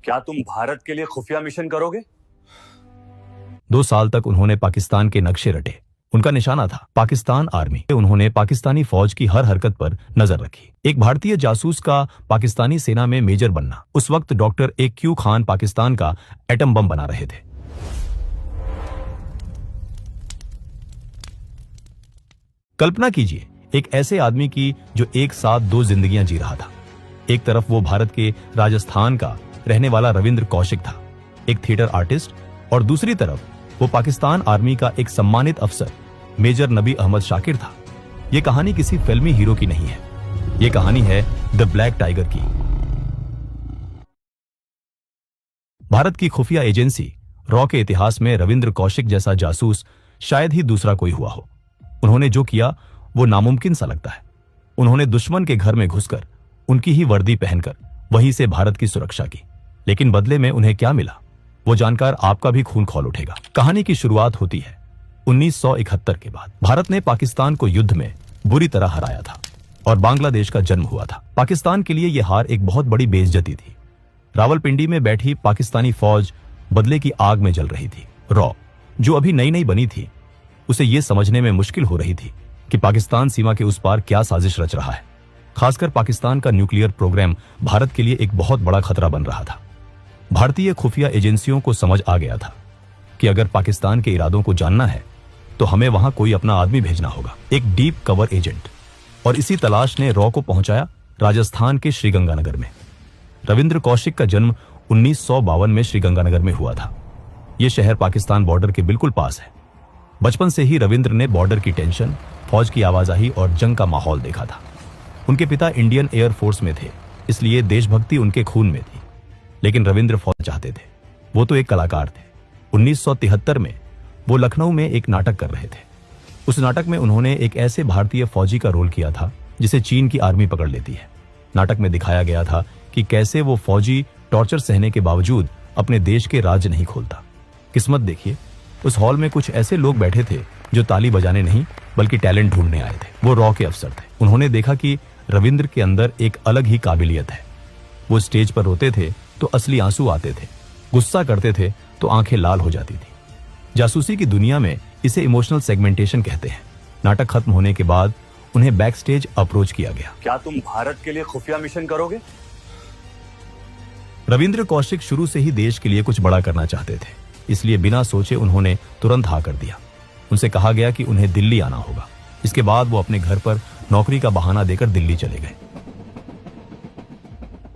क्या तुम भारत के लिए खुफिया मिशन करोगे? 2 साल तक उन्होंने पाकिस्तान के नक्शे रटे। उनका निशाना था पाकिस्तान आर्मी। उन्होंने पाकिस्तानी फौज की हर हरकत पर नजर रखी। एक भारतीय जासूस का पाकिस्तानी सेना में मेजर बनना। उस वक्त डॉक्टर AQ खान पाकिस्तान का एटम बम बना रहे थे। कल्पना कीजिए एक ऐसे आदमी की जो एक साथ 2 जिंदगियां जी रहा था। एक तरफ वो भारत के राजस्थान का रहने वाला रविंद्र कौशिक था, एक थिएटर आर्टिस्ट, और दूसरी तरफ वो पाकिस्तान आर्मी का एक सम्मानित अफसर मेजर नबी अहमद शाकिर था। यह कहानी किसी फिल्मी हीरो की नहीं है, यह कहानी है द ब्लैक टाइगर की। भारत की खुफिया एजेंसी रॉ के इतिहास में रविंद्र कौशिक जैसा जासूस शायद ही दूसरा कोई हुआ हो। उन्होंने जो किया वो नामुमकिन सा लगता है। उन्होंने दुश्मन के घर में घुसकर उनकी ही वर्दी पहनकर वहीं से भारत की सुरक्षा की, लेकिन बदले में उन्हें क्या मिला वो जानकर आपका भी खून खौल उठेगा। कहानी की शुरुआत होती है 1971 के बाद। भारत ने पाकिस्तान को युद्ध में बुरी तरह हराया था और बांग्लादेश का जन्म हुआ था। पाकिस्तान के लिए यह हार एक बहुत बड़ी बेइज्जती थी। रावलपिंडी में बैठी पाकिस्तानी फौज बदले की आग में जल रही थी। रॉ, जो अभी नई नई बनी थी, उसे यह समझने में मुश्किल हो रही थी कि पाकिस्तान सीमा के उस पार क्या साजिश रच रहा है। खासकर पाकिस्तान का न्यूक्लियर प्रोग्राम भारत के लिए एक बहुत बड़ा खतरा बन रहा था। भारतीय खुफिया एजेंसियों को समझ आ गया था कि अगर पाकिस्तान के इरादों को जानना है तो हमें वहां कोई अपना आदमी भेजना होगा, एक डीप कवर एजेंट। और इसी तलाश ने रॉ को पहुंचाया राजस्थान के श्रीगंगानगर में। रविंद्र कौशिक का जन्म 1952 में श्रीगंगानगर में हुआ था। यह शहर पाकिस्तान बॉर्डर के बिल्कुल पास है। बचपन से ही रविंद्र ने बॉर्डर की टेंशन, फौज की आवाजाही और जंग का माहौल देखा था। उनके पिता इंडियन एयर फोर्स में थे, इसलिए देशभक्ति उनके खून में थी। लेकिन रविंद्र फौज चाहते थे, वो तो एक कलाकार थे। 1973 में वो लखनऊ में एक नाटक कर रहे थे। उस नाटक में उन्होंने एक ऐसे भारतीय फौजी का रोल किया था जिसे चीन की आर्मी पकड़ लेती है। नाटक में दिखाया गया था कि कैसे वो फौजी टॉर्चर सहने के बावजूद अपने देश के राज नहीं खोलता। किस्मत देखिए, उस हॉल में कुछ ऐसे लोग बैठे थे जो ताली बजाने नहीं बल्कि टैलेंट ढूंढने आए थे। वो रॉ के अफसर थे। उन्होंने देखा कि रविंद्र के अंदर एक अलग ही काबिलियत है। वो स्टेज पर रोते थे तो असली आंसू आते थे, गुस्सा करते थे तो आंखें लाल हो जाती थी। जासूसी की दुनिया में इसे इमोशनल सेगमेंटेशन कहते हैं। नाटक खत्म होने के बाद उन्हें बैक स्टेज अप्रोच किया गया। क्या तुम भारत के लिए खुफिया मिशन करोगे? रविंद्र कौशिक शुरू से ही देश के लिए कुछ बड़ा करना चाहते थे, इसलिए बिना सोचे उन्होंने तुरंत हाँ कर दिया। उनसे कहा गया कि उन्हें दिल्ली आना होगा। इसके बाद वो अपने घर पर नौकरी का बहाना देकर दिल्ली चले गए।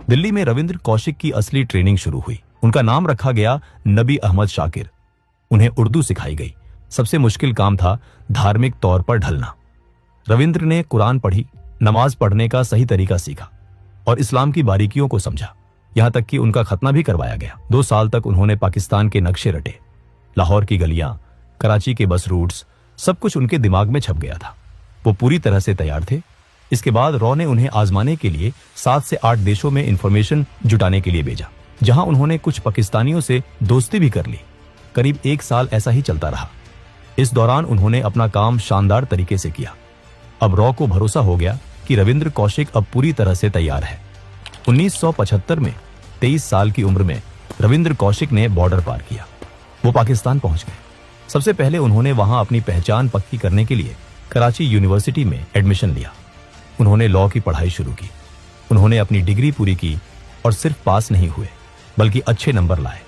दिल्ली में रविंद्र कौशिक की असली ट्रेनिंग शुरू हुई। उनका नाम रखा गया नबी अहमद शाकिर। उन्हें उर्दू सिखाई गई। सबसे मुश्किल काम था धार्मिक तौर पर ढलना। रविंद्र ने कुरान पढ़ी, नमाज पढ़ने का सही तरीका सीखा और इस्लाम की बारीकियों को समझा। यहां तक कि उनका खतना भी करवाया गया। 2 साल तक उन्होंने पाकिस्तान के नक्शे रटे। लाहौर की गलियां, कराची के बस रूट्स, सब कुछ उनके दिमाग में छप गया था। वो पूरी तरह से तैयार थे। इसके बाद रॉ ने उन्हें आजमाने के लिए 7 से 8 देशों में इंफॉर्मेशन जुटाने के लिए भेजा, जहां उन्होंने कुछ पाकिस्तानियों से दोस्ती भी कर ली। करीब 1 साल ऐसा ही चलता रहा। इस दौरान उन्होंने अपना काम शानदार तरीके से किया। अब रॉ को भरोसा हो गया कि रविंद्र कौशिक अब पूरी तरह से तैयार है। 1975 में 23 साल की उम्र में रविंद्र कौशिक ने बॉर्डर पार किया। वो पाकिस्तान पहुंच गए। सबसे पहले उन्होंने वहां अपनी पहचान पक्की करने के लिए कराची यूनिवर्सिटी में एडमिशन लिया। उन्होंने लॉ की पढ़ाई शुरू की। उन्होंने अपनी डिग्री पूरी की और सिर्फ पास नहीं हुए बल्कि अच्छे नंबर लाए।